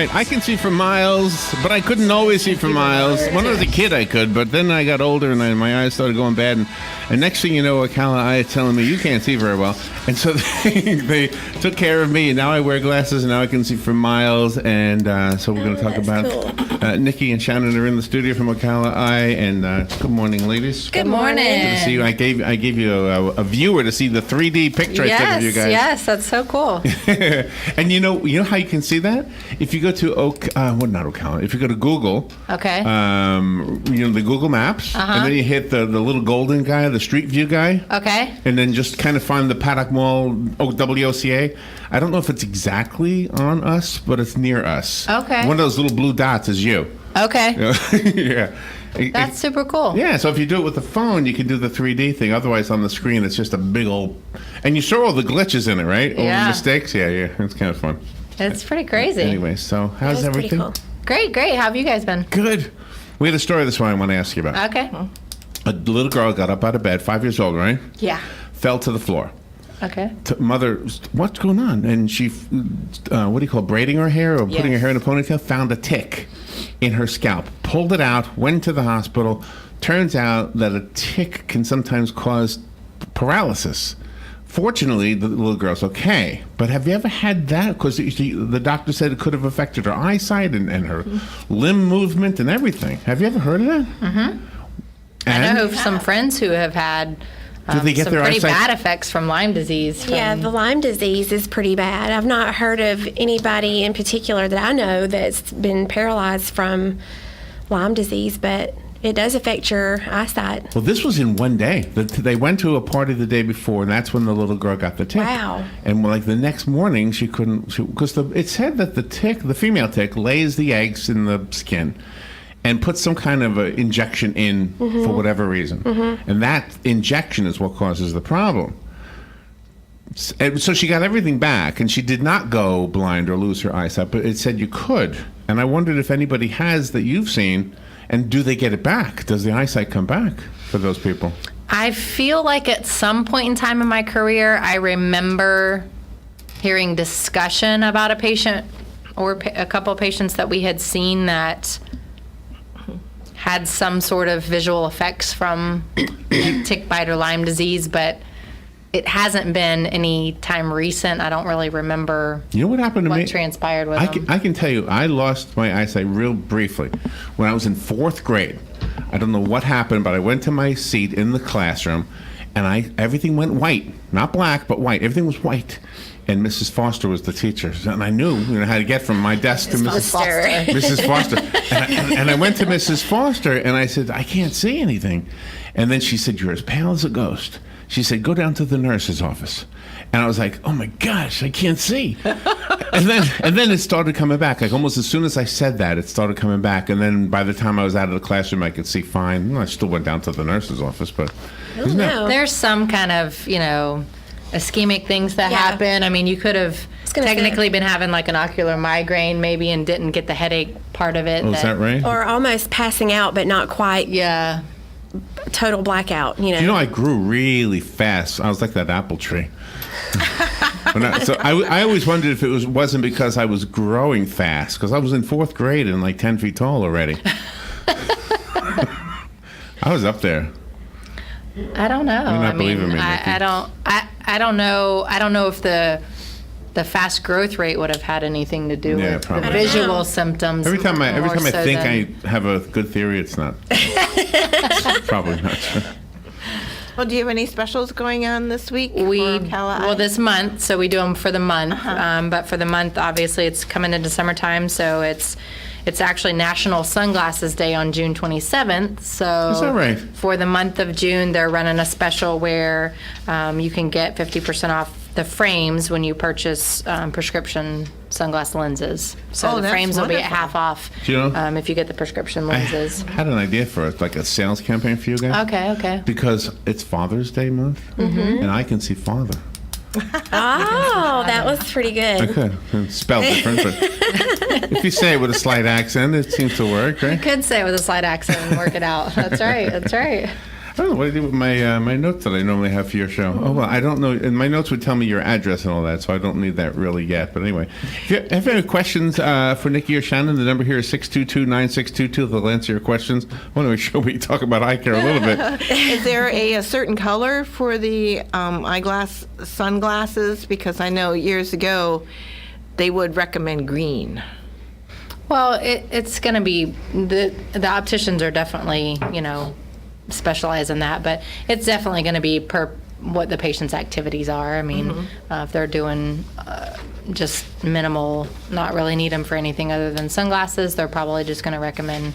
right. I can see for miles, but I couldn't always see for miles. When I was a kid, I could, but then I got older and my eyes started going bad. And next thing you know, Ocala Eye is telling me, you can't see very well. And so they took care of me, and now I wear glasses, and now I can see for miles. And so we're going to talk about Nikki and Shannon are in the studio from Ocala Eye. And good morning, ladies. Good morning. Good to see you. I gave you a viewer to see the 3D picture I took of you guys. Yes, that's so cool. And you know how you can see that? If you go to not Ocala. If you go to Google, okay, the Google Maps, and then you hit the little golden guy, the Street View guy, okay, and then just kind of find the Paddock Mall WOCA. I don't know if it's exactly on us, but it's near us. Okay, one of those little blue dots is you. Okay, yeah. That's super cool. Yeah, so if you do it with the phone, you can do the 3D thing. Otherwise, on the screen, it's just a big old... And you saw all the glitches in it, right? All the mistakes? Yeah. It's kind of fun. It's pretty crazy. Anyway, so how's everything? Cool. Great. How have you guys been? Good. We had a story this morning I want to ask you about. Okay. A little girl got up out of bed, 5 years old, right? Yeah. Fell to the floor. Okay. Mother, what's going on? And she, braiding her hair or putting her hair in a ponytail, found a tick in her scalp, pulled it out, went to the hospital. Turns out that a tick can sometimes cause paralysis. Fortunately, the little girl's okay. But have you ever had that? Because the doctor said it could have affected her eyesight and her limb movement and everything. Have you ever heard of that? Mm-hmm. I know of some friends who have had some pretty bad effects from Lyme disease. Yeah, the Lyme disease is pretty bad. I've not heard of anybody in particular that I know that's been paralyzed from Lyme disease, but it does affect your eyesight. Well, this was in one day. They went to a party the day before, and that's when the little girl got the tick. Wow. And the next morning, she couldn't, because it said that the female tick, lays the eggs in the skin and puts some kind of a injection in for whatever reason. Mm-hmm. And that injection is what causes the problem. And so she got everything back, and she did not go blind or lose her eyesight, but it said you could. And I wondered if anybody has that you've seen, and do they get it back? Does the eyesight come back for those people? I feel like at some point in time in my career, I remember hearing discussion about a patient or a couple of patients that we had seen that had some sort of visual effects from tick bite or Lyme disease, but it hasn't been any time recent. I don't really remember. You know what happened to me? What transpired with them. I can tell you, I lost my eyesight real briefly when I was in 4th grade. I don't know what happened, but I went to my seat in the classroom, and everything went white. Not black, but white. Everything was white. And Mrs. Foster was the teacher, and I knew how to get from my desk to Mrs. Foster. Mrs. Foster, and I went to Mrs. Foster, and I said, I can't see anything. And then she said, you're as pale as a ghost. She said, go down to the nurse's office. And I was like, oh my gosh, I can't see. and then it started coming back. Like almost as soon as I said that, it started coming back. And then by the time I was out of the classroom, I could see fine. Well, I still went down to the nurse's office, but there's some kind of, ischemic things that happen. I mean, you could have technically been having like an ocular migraine maybe and didn't get the headache part of it. Oh, is that right? Or almost passing out, but not quite. Yeah. Total blackout, I grew really fast. I was like that apple tree. So I always wondered if it wasn't because I was growing fast, because I was in 4th grade and like 10 feet tall already. I was up there. I don't know. You're not believing me, Nikki. I don't know. I don't know if the fast growth rate would have had anything to do with the visual symptoms. Every time I think I have a good theory, it's not. It's probably not true. Well, do you have any specials going on this week? This month, so we do them for the month. But for the month, obviously, it's coming into summertime, so it's actually National Sunglasses Day on June 27th. So is that right? For the month of June, they're running a special where you can get 50% off the frames when you purchase prescription sunglass lenses. So the frames will be at half off if you get the prescription lenses. I had an idea for like a sales campaign for you guys. Okay. Because it's Father's Day month, and I can see father. Oh, that was pretty good. Okay, spelled different, but if you say it with a slight accent, it seems to work, right? You could say it with a slight accent and work it out. That's right. I don't know what I do with my my notes that I normally have for your show. Oh, well, I don't know. And my notes would tell me your address and all that, so I don't need that really yet. But anyway, if you have any questions for Nikki or Shannon, the number here is 622-9622. They'll answer your questions. I want to make sure we talk about eye care a little bit. Is there a certain color for the sunglasses? Because I know years ago they would recommend green. Well, it's going to be, the opticians are definitely, specialize in that, but it's definitely going to be per what the patient's activities are. I mean, if they're doing just minimal, not really need them for anything other than sunglasses, they're probably just going to recommend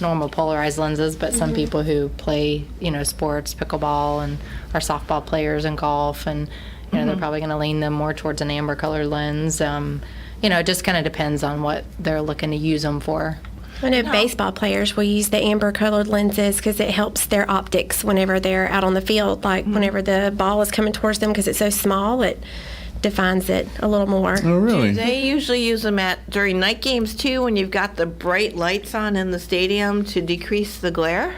normal polarized lenses. But some people who play, sports, pickleball, and are softball players and golf, and they're probably going to lean them more towards an amber colored lens. It just kind of depends on what they're looking to use them for. I know baseball players will use the amber-colored lenses because it helps their optics whenever they're out on the field. Like whenever the ball is coming towards them, because it's so small, it defines it a little more. Oh, really? They usually use them during night games too, when you've got the bright lights on in the stadium to decrease the glare.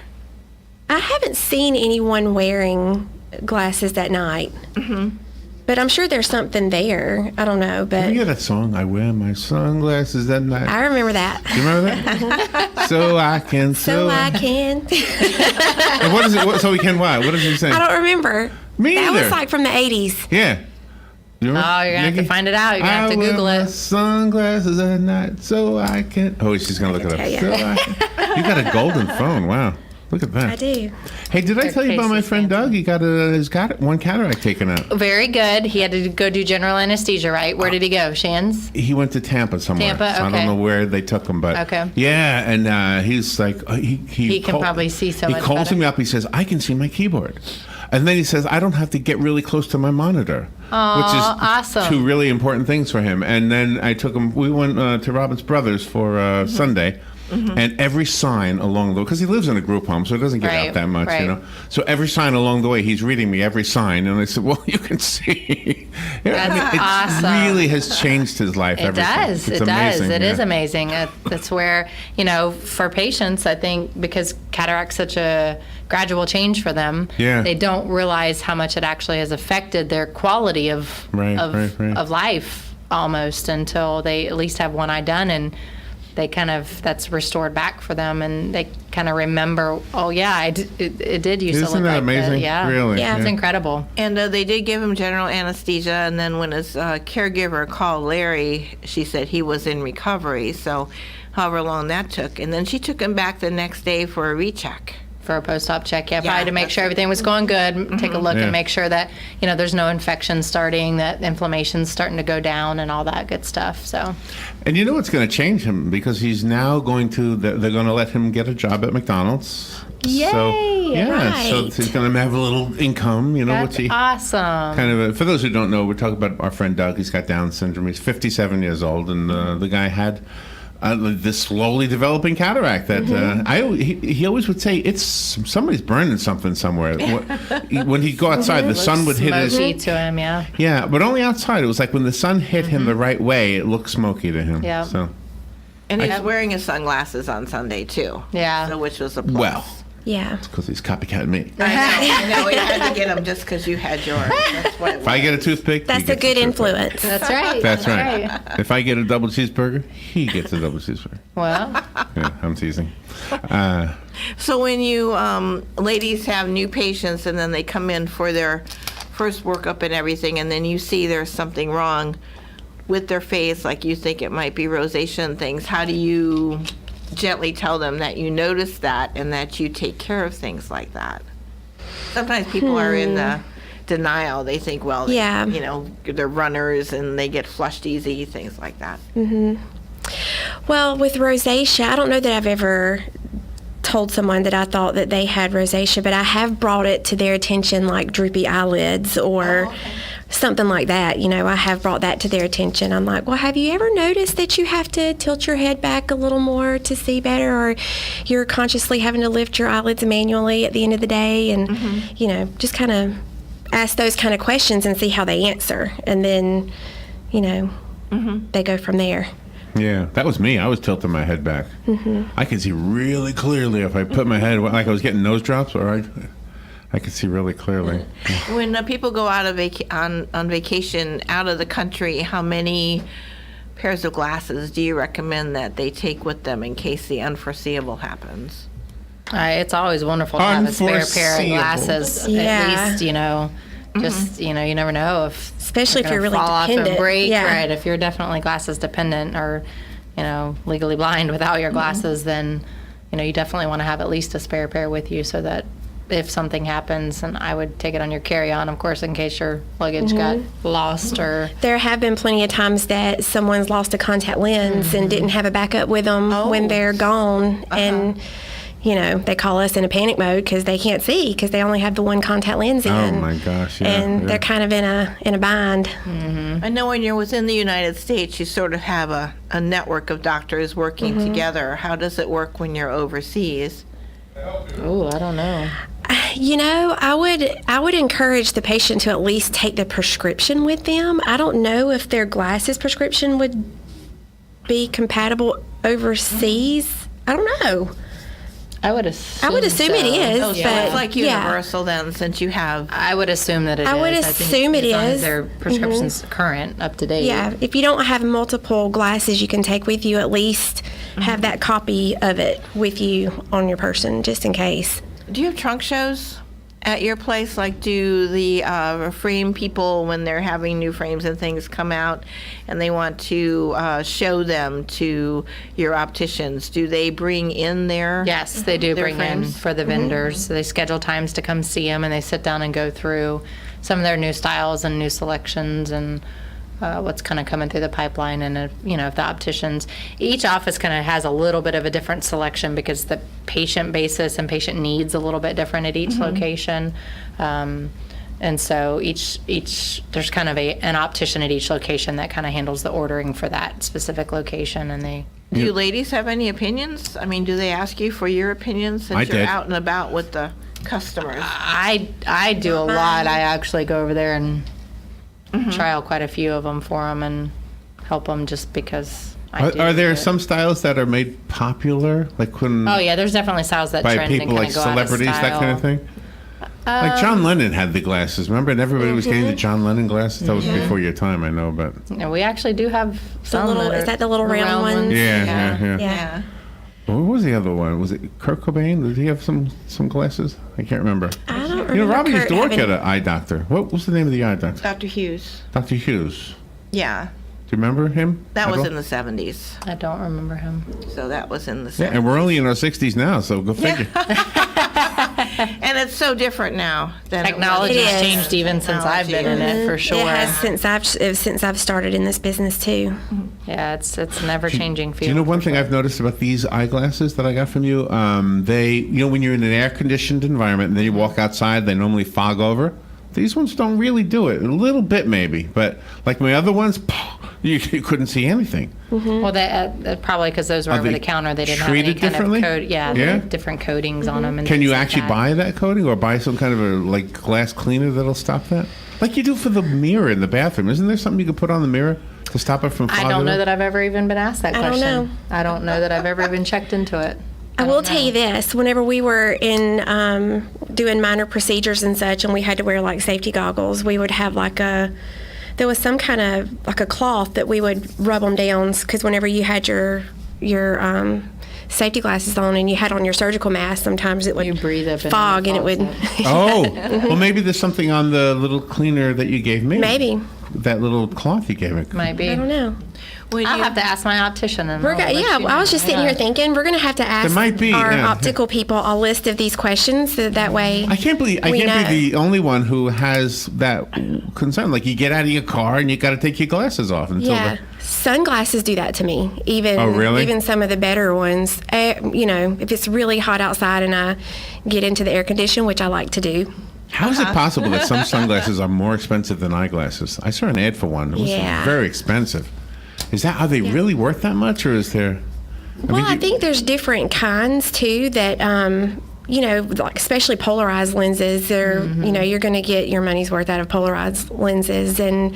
I haven't seen anyone wearing glasses at night. But I'm sure there's something there. I don't know, but You hear that song, I wear my sunglasses at night? I remember that. Do you remember that? So I can. So I can. And what is it? So we can what? What does he say? I don't remember. Me That either. was like from the 80s. Yeah. You remember, Oh, you're going to have to Nikki? find it out. You're going to have to I Google wear my it. sunglasses at night so I can. Oh, she's going to look it up. tell ya. So I can. You got a golden phone. Wow. Look at that. I do. Hey, did I Their tell you about case my is friend Doug? He he's got one cataract taken out. Very good. He had to go do general anesthesia, right? Where did he go? Shan's? He went to Tampa somewhere. Tampa? So I Okay. don't know where they took him, but Okay. yeah, and he's like He can probably see so He much calls better. me up. He says, "I can see my keyboard," and then he says, "I don't have to get really close to my monitor," which is awesome. two really important things for him. And then I took him. We went to Robbins Brothers for Sunday. And every sign along the way, because he lives in a group home, so it doesn't get Right, out that much, right. So every sign along the way, he's reading me every sign, and I said, "Well, you can see." That's it awesome. really has changed his life. It everything. does. It's It does. amazing, It is yeah. amazing. That's where, for patients, I think because cataract's such a gradual change for them, Yeah. they don't realize how much it actually has affected their quality of Right. of life almost until they at least have one eye done, and they that's restored back for them, and they kind of remember, oh yeah, it did used to Isn't look that like amazing? that. Yeah. Really? Yeah. It's incredible. And they did give him general anesthesia, and then when his caregiver called Larry, she said he was in recovery, so however long that took. And then she took him back the next day for a recheck. For a post-op check, Yeah, probably to make that's sure everything was going good. Take a look Yeah. and make sure that there's no infection starting, that inflammation's starting to go down, and all that good stuff. So, And you know what's going to change him because he's now going to. They're going to let him get a job at McDonald's. So, Yay! yeah, so Right. he's going to have a little income. that's what's he? awesome. Kind of. For those who don't know, we're talking about our friend Doug. He's got Down syndrome. He's 57 years old, and the guy had. This slowly developing cataract that he always would say it's somebody's burning something somewhere. When he'd go outside, the sun would hit his. Smoky to him, yeah. Yeah, but only outside. It was like when the sun hit him the right way, it looked smoky to him. Yeah. So And he's wearing his sunglasses on Sunday too. Yeah. So which was a plus. well, Yeah. because he's copycat me. I know. He had to get them just because you had yours. That's what it was. If I get a toothpick, he That's a gets good toothpick. influence. That's right. That's right. If I get a double cheeseburger, he gets a double cheeseburger. Well, Yeah, I'm teasing. So when you ladies have new patients and then they come in for their first workup and everything, and then you see there's something wrong with their face, like you think it might be rosacea and things, how do you gently tell them that you notice that and that you take care of things like that? Sometimes people are in the denial. They think, well, they- Yeah. they're runners and they get flushed easy, things like that. Well, with rosacea, I don't know that I've ever told someone that I thought that they had rosacea, but I have brought it to their attention, like droopy eyelids or something like that. I have brought that to their attention. I'm like, well, have you ever noticed that you have to tilt your head back a little more to see better, or you're consciously having to lift your eyelids manually at the end of the day? And, just kind of ask those kind of questions and see how they answer. And then, they go from there. Yeah, that was me. I was tilting my head back. I could see really clearly if I put my head like I was getting nose drops. All right, I can see really clearly. When people go out of on vacation out of the country, how many pairs of glasses do you recommend that they take with them in case the unforeseeable happens? It's always wonderful to have a spare pair of Unforeseeable. glasses. Yeah. At least, just, you never know if. Especially if they're you're gonna really fall off dependent. and break, Yeah. right? If you're definitely glasses dependent or, legally blind without your glasses, then, you definitely want to have at least a spare pair with you so that if something happens, and I would take it on your carry-on, of course, in case your luggage got lost or. There have been plenty of times that someone's lost a contact lens and didn't have a backup with them when they're gone. And, they call us in a panic mode because they can't see because they only have the one contact lens in. Oh my gosh! Yeah, And yeah. they're kind of in a bind. I know when you're within the United States, you sort of have a network of doctors working together. How does it work when you're overseas? Oh, I don't know. I would encourage the patient to at least take the prescription with them. I don't know if their glasses prescription would be compatible overseas. I don't know. I would assume. I would assume it is, Oh, so but it's like yeah. universal then, since you have. I would assume that it is. I would think assume it as long as is. their prescription's current, up to date. Yeah, if you don't have multiple glasses you can take with you, at least have that copy of it with you on your person, just in case. Do you have trunk shows at your place? Like, do the frame people, when they're having new frames and things come out and they want to show them to your opticians, do they bring in their Yes, they do their bring in frames? for the vendors. So they schedule times to come see them, and they sit down and go through some of their new styles and new selections and what's kind of coming through the pipeline. And if the opticians, each office kind of has a little bit of a different selection because the patient basis and patient needs a little bit different at each location. And so each there's kind of an optician at each location that kind of handles the ordering for that specific location, and they. Do you ladies have any opinions? I mean, do they ask you for your opinions since I you're did. out and about with the customers? I do a lot. I actually go over there and trial quite a few of them for them and help them just because I do. Are there but- some styles that are made popular, like when Oh yeah, there's definitely styles that by trend and people kind like of go out of celebrities, that kind of style. thing? Like John Lennon had the glasses, remember? And everybody was getting the John Lennon glasses. That was before your time, I know, but Yeah, we actually do have some. is that the little round ones? yeah. Yeah. What was the other one? Was it Kurt Cobain? Did he have some glasses? I can't remember. I don't remember. You know, Robbie used to Kurt work having- at an eye doctor. What was the name of the eye doctor? Dr. Hughes. Dr. Hughes. Yeah. Do you remember him? That at was all? in the 70s. I don't remember him. So that was in the 70s. Yeah, and we're only in our 60s now, so go figure. And it's so different now than it was. Technology's It is. changed even since I've been in it for sure. It has since I've started in this business too. Yeah, it's never changing field. Do you know one for thing sure. I've noticed about these eyeglasses that I got from you? They, when you're in an air-conditioned environment and then you walk outside, they normally fog over. These ones don't really do it. A little bit maybe, but like my other ones, you couldn't see anything. Well, that probably because those were Are over they the counter. They didn't have any treated kind differently? of code. Yeah, they Yeah? have different coatings on them. And Can you things like actually that. buy that coating or buy some kind of a like glass cleaner that'll stop that? Like you do for the mirror in the bathroom. Isn't there something you could put on the mirror to stop it from fogging I don't know up? that I've ever even been asked that I don't question. know. I don't know that I've ever even checked into it. I will tell you this: whenever we were in doing minor procedures and such, and we had to wear like safety goggles, we would have there was some kind of like a cloth that we would rub them down because whenever you had your safety glasses on and you had on your surgical mask, sometimes it would You breathe up and fog it and it falls would. Oh, well, maybe there's something on the little cleaner that you gave me. Maybe. That little cloth you gave me. Might be. I don't know. When I'll you- have to ask my optician. And We're I'll go- let yeah, you I was know. just sitting Yeah. here thinking we're going to have to ask might be, our yeah. optical people a list of these questions so that way. I can't believe we know. be the only one who has that concern. Like you get out of your car and you got to take your glasses off until Yeah, sunglasses do that to me. Even Oh, really? even some of the better ones. If it's really hot outside and I get into the air condition, which I like to do. How is it possible that some sunglasses are more expensive than eyeglasses? I saw an ad for one. It was Yeah. very expensive. Are they really worth that much, or is there? I think there's different kinds too that. Like especially polarized lenses, they're, you're going to get your money's worth out of polarized lenses. And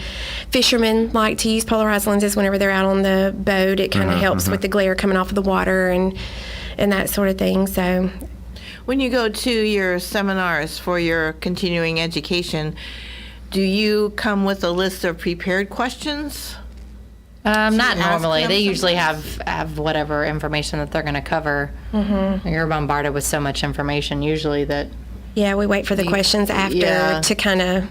fishermen like to use polarized lenses whenever they're out on the boat. It kind of helps with the glare coming off of the water and that sort of thing. So, When you go to your seminars for your continuing education, do you come with a list of prepared questions? Not ask normally. them They usually sometimes? have whatever information that they're going to cover. You're bombarded with so much information usually that Yeah, we wait for the questions after yeah. to kind of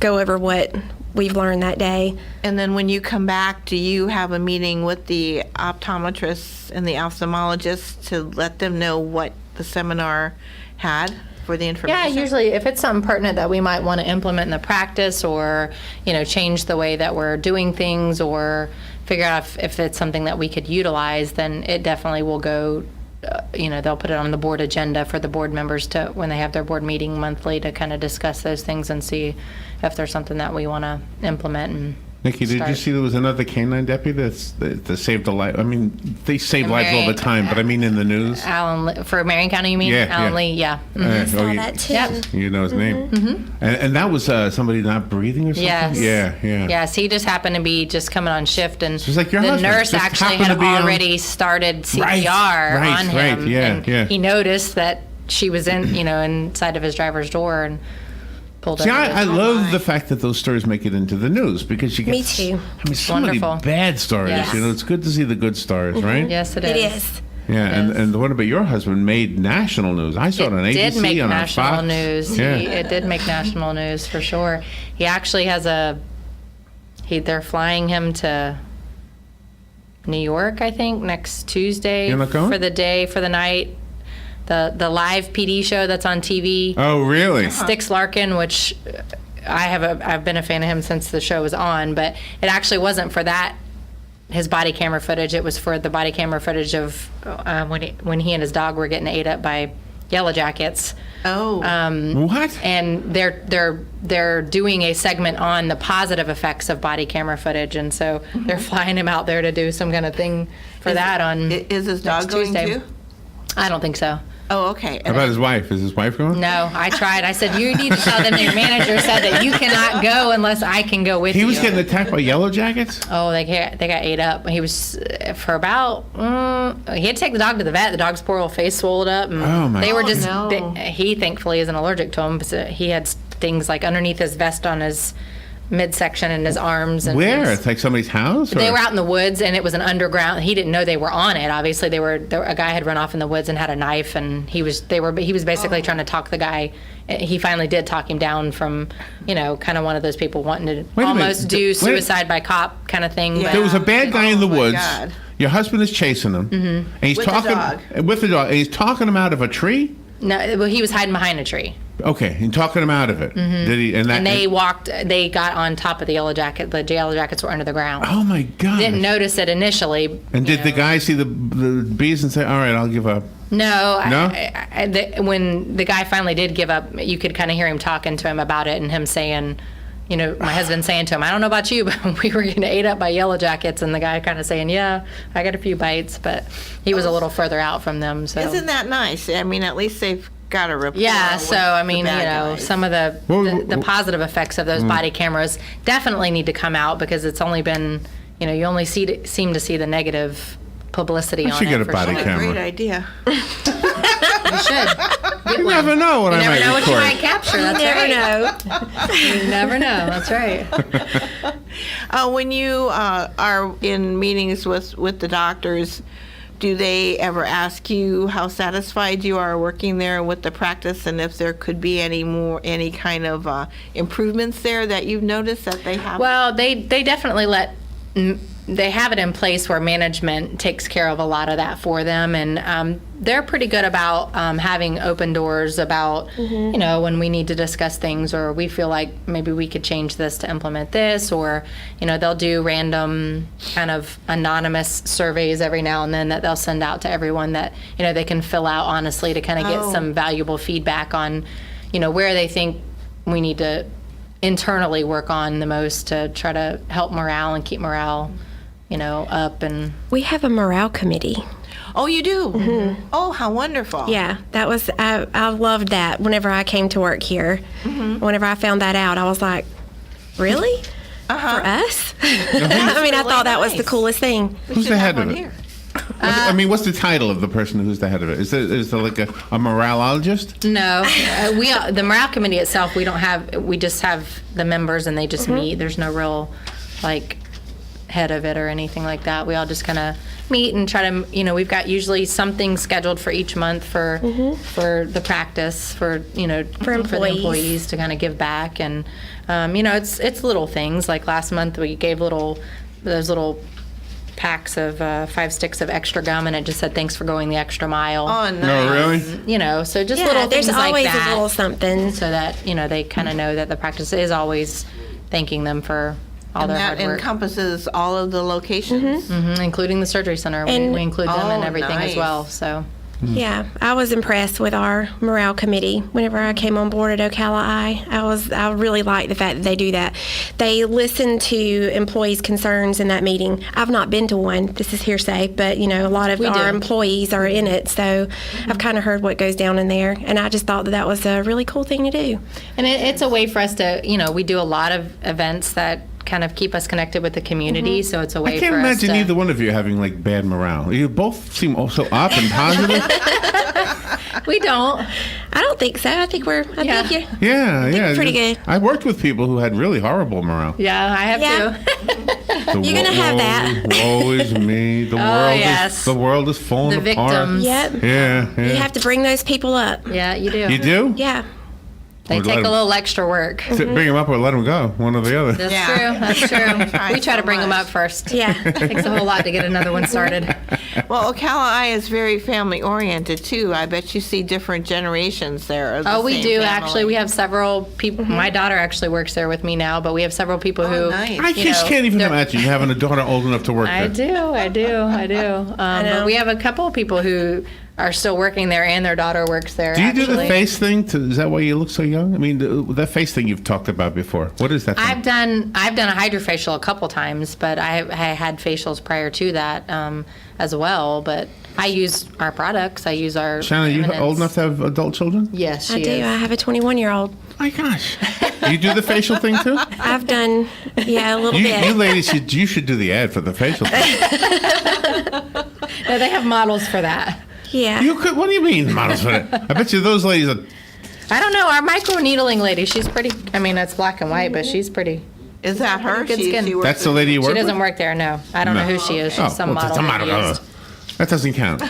go over what we've learned that day. And then when you come back, do you have a meeting with the optometrists and the ophthalmologists to let them know what the seminar had for the yeah, information? usually if it's something pertinent that we might want to implement in the practice or, change the way that we're doing things or figure out if it's something that we could utilize, then it definitely will go, they'll put it on the board agenda for the board members to, when they have their board meeting monthly, to kind of discuss those things and see if there's something that we want to implement. And Nikki, did you start. see there was another canine deputy that saved a life? I mean, they save lives all the Marion- time, but I mean in the news. For Marion County, you mean? Yeah, Alan yeah. Lee, yeah. Saw you, that too. Yep. you know his name. And that was somebody not breathing or something? Yes. Yeah. Yes, he just happened to be just coming on shift, and Just like your the husband, nurse just actually happened had to be on- already started CPR Right, on right, him, yeah, and yeah. he noticed that she was inside of his driver's door and pulled See, over. I love the fact that those stories make it into the news because you get Me too. I mean, so many Wonderful. bad stories. Yes. It's good to see the good stories, right? Yes, it It is. is. Yeah, Yes. and what about your husband? Made national news. I saw it on It ABC did make and on national Fox. news. Yeah. It did make national news for sure. He actually has they're flying him to New York, I think, next Tuesday You're not going? for the night. The live PD show that's on TV. Oh, really? Styx Larkin, which I've been a fan of him since the show was on, but it actually wasn't for that, his body camera footage. It was for the body camera footage of when he and his dog were getting ate up by Yellow Jackets. Oh, What? And they're doing a segment on the positive effects of body camera footage, and so they're flying him out there to do some kind of thing for that on is his dog next going Tuesday. too? I don't think so. Oh, okay. How about his wife? Is his wife going? No, I tried. I said, you need to tell them your manager said that you cannot go unless I can go with you. He was getting attacked by Yellow Jackets? Oh, they got ate up. He was for about. He had to take the dog to the vet. The dog's poor old face swelled up. And Oh, my They were God. just. no. He thankfully isn't allergic to them. But he had things like underneath his vest on his midsection and his arms. And Where? his- It's like somebody's house? They or- were out in the woods, and it was an underground. He didn't know they were on it. Obviously, a guy had run off in the woods and had a knife, and he was basically trying to talk the guy. He finally did talk him down from, kind of one of those people wanting to Wait a minute. almost do Wait- suicide by cop kind of thing. Yeah. But There was a bad guy in the Oh, my woods. God. Your husband is chasing him. And he's With the talking dog. with the dog. And he's talking him out of a tree? no, well, he was hiding behind a tree, Okay, and talking him out of it. Did he? And they got on top of the Yellow Jacket. The Yellow Jackets were under the ground. Oh my God! Didn't notice it initially. And did the guy see the bees and say, "All right, I'll give up"? No. No? When the guy finally did give up, you could kind of hear him talking to him about it and him saying, my husband saying to him, I don't know about you, but we were getting ate up by Yellow Jackets. And the guy kind of saying, yeah, I got a few bites, but he was a little further out from them. So. Isn't that nice? I mean, at least they've got a rapport. Yeah, with so I the mean, bad guys. some of the Well, positive effects of those body cameras definitely need to come out because it's only been, you only seem to see the negative publicity I on should it. get a for body sure. camera. Great idea. You should. You never know what You I never might know what you record. might capture. That's Never right. know. You never know. That's right. When you are in meetings with the doctors, do they ever ask you how satisfied you are working there with the practice, and if there could be any kind of improvements there that you've noticed that they have? Well, they definitely they have it in place where management takes care of a lot of that for them, and they're pretty good about having open doors about when we need to discuss things or we feel like maybe we could change this to implement this, or they'll do random kind of anonymous surveys every now and then that they'll send out to everyone that they can fill out honestly to kind of get some valuable feedback on where they think we need to internally work on the most to try to help morale and keep morale up. And We have a morale committee. Oh, you do? Oh, how wonderful. Yeah, that was, I loved that whenever I came to work here. Whenever I found that out, I was like, really? For us? I mean, I really thought that was the nice. coolest thing. We Who's should the have head of one it? here. I mean, what's the title of the person who's the head of it? Is there like a moralologist? No, the morale committee itself, we just have the members and they just meet. There's no real, like, head of it or anything like that. We all just kind of meet and try to, we've got usually something scheduled for each month for the practice, for the employees to kind of give back. And, it's little things. Like last month we gave those little packs of 5 sticks of extra gum, and it just said, "Thanks for going the extra mile." Oh, nice. No, really? So just little things there's like always that. a little something. So that, they kind of know that the practice is always thanking them for all And their that hard work. encompasses all of the locations. Including the surgery center. And- We include them in Oh, everything nice. as well, so. Yeah, I was impressed with our morale committee. Whenever I came on board at Ocala I really like the fact that they do that. They listen to employees' concerns in that meeting. I've not been to one. This is hearsay, but a lot of We our do. employees are in it, so I've kind of heard what goes down in there, and I just thought that was a really cool thing to do. And it's a way for us to, we do a lot of events that kind of keep us connected with the community, so it's a way I can't for us to. imagine either one of you having like bad morale. You both seem so up and positive. We don't. I don't think so. I think Yeah. you're Yeah. pretty good. I worked with people who had really horrible morale. Yeah, I have Yeah. to. You're gonna have that. Woe is me. yes. The world is falling The apart. victims. Yep. Yeah. You have to bring those people up. Yeah, you do. You do? Yeah. They Or take let a little extra work. Bring them up or let them go. One or the other. That's Yeah. true. That's true. Try We try to so bring them much. up first. Yeah. Takes a whole lot to get another one started. Well, Ocala I is very family oriented too. I bet you see different generations there. Of the Oh, we same do family. actually. We have several people. My daughter actually works there with me now, but we have several people who. nice. I just can't even imagine you having a daughter old enough to work I there. do. know. But we have a couple of people who are still working there, and their daughter works there. Do you do the actually. face thing? Is that why you look so young? I mean, that face thing you've talked about before. What is that thing? I've done a hydrofacial a couple times, but I had facials prior to that as well. But I use our products. I use our. Shannon, you Eminence. old enough to have adult children? Yes, she I do. is. I have a 21-year-old. My gosh. You do the facial thing too? I've done, a little You bit. ladies, you should do the ad for the facial thing. No, they have models for that. Yeah. You could. What do you mean, models for it? I bet you those ladies are. I don't know. Our micro needling lady, she's pretty. I mean, it's black and white, but she's pretty. Is that her? Good skin. She works That's the lady you She work doesn't with? work there. No, I don't know who she is. She's some well, model. it's a that model. we used. That doesn't count.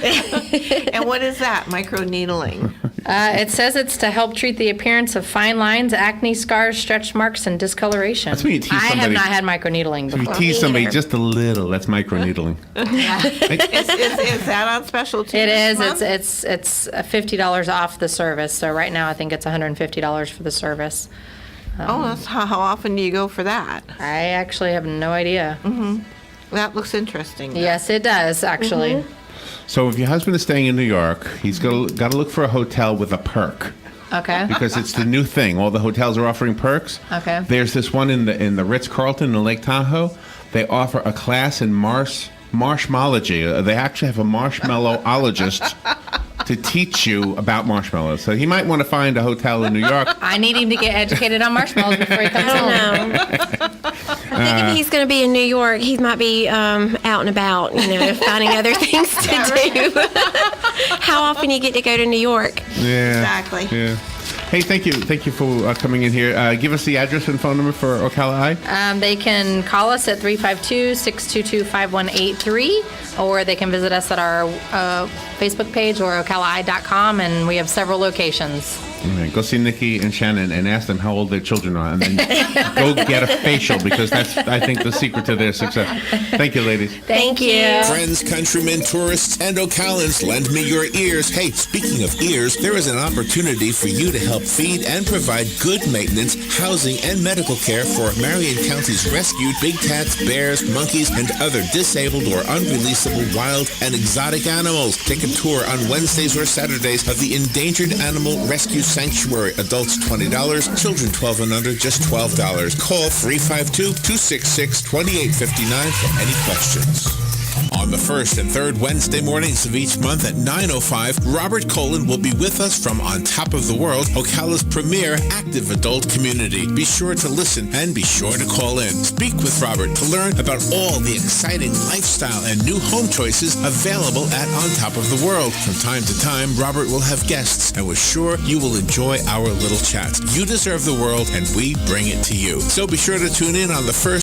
And what is that? Micro needling. It says it's to help treat the appearance of fine lines, acne scars, stretch marks, and discoloration. That's when you tease I have somebody. not had microneedling If you before. tease somebody either. just a little, that's microneedling. Is that on special too? It this is. month? It's $50 off the service. So right now I think it's $150 for the service. Oh, that's how often do you go for that? I actually have no idea. That looks interesting. Yes, it does actually. So if your husband is staying in New York, he's got to look for a hotel with a perk. Okay. Because it's the new thing. All the hotels are offering perks. Okay. There's this one in the Ritz-Carlton in Lake Tahoe. They offer a class in marshmallology. They actually have a marshmallowologist to teach you about marshmallows. So he might want to find a hotel in New York. I need him to get educated on marshmallows before he comes I home. don't know. I think if he's going to be in New York, he might be out and about, finding other things to do. How often you get to go to New York? Yeah. Exactly. Yeah. Hey, thank you for coming in here. Give us the address and phone number for Ocala I. They can call us at 352-622-5183, or they can visit us at our Facebook page or ocalai.com, and we have several locations. All right, go see Nikki and Shannon and ask them how old their children are, and then go get a facial, because that's, I think, the secret to their success. Thank you, ladies. Thank you. Friends, countrymen, tourists, and Ocalans, lend me your ears. Hey, speaking of ears, there is an opportunity for you to help feed and provide good maintenance, housing, and medical care for Marion County's rescued big cats, bears, monkeys, and other disabled or unreleasable wild and exotic animals. Take a tour on Wednesdays or Saturdays of the Endangered Animal Rescue Sanctuary. Adults $20, children 12 and under just $12. Call 352-266-2859 for any questions. On the first and third Wednesday mornings of each month at 9:05, Robert Colin will be with us from On Top of the World, Ocala's premier active adult community. Be sure to listen and be sure to call in. Speak with Robert to learn about all the exciting lifestyle and new home choices available at On Top of the World. From time to time, Robert will have guests, and we're sure you will enjoy our little chats. You deserve the world, and we bring it to you. So be sure to tune in on the first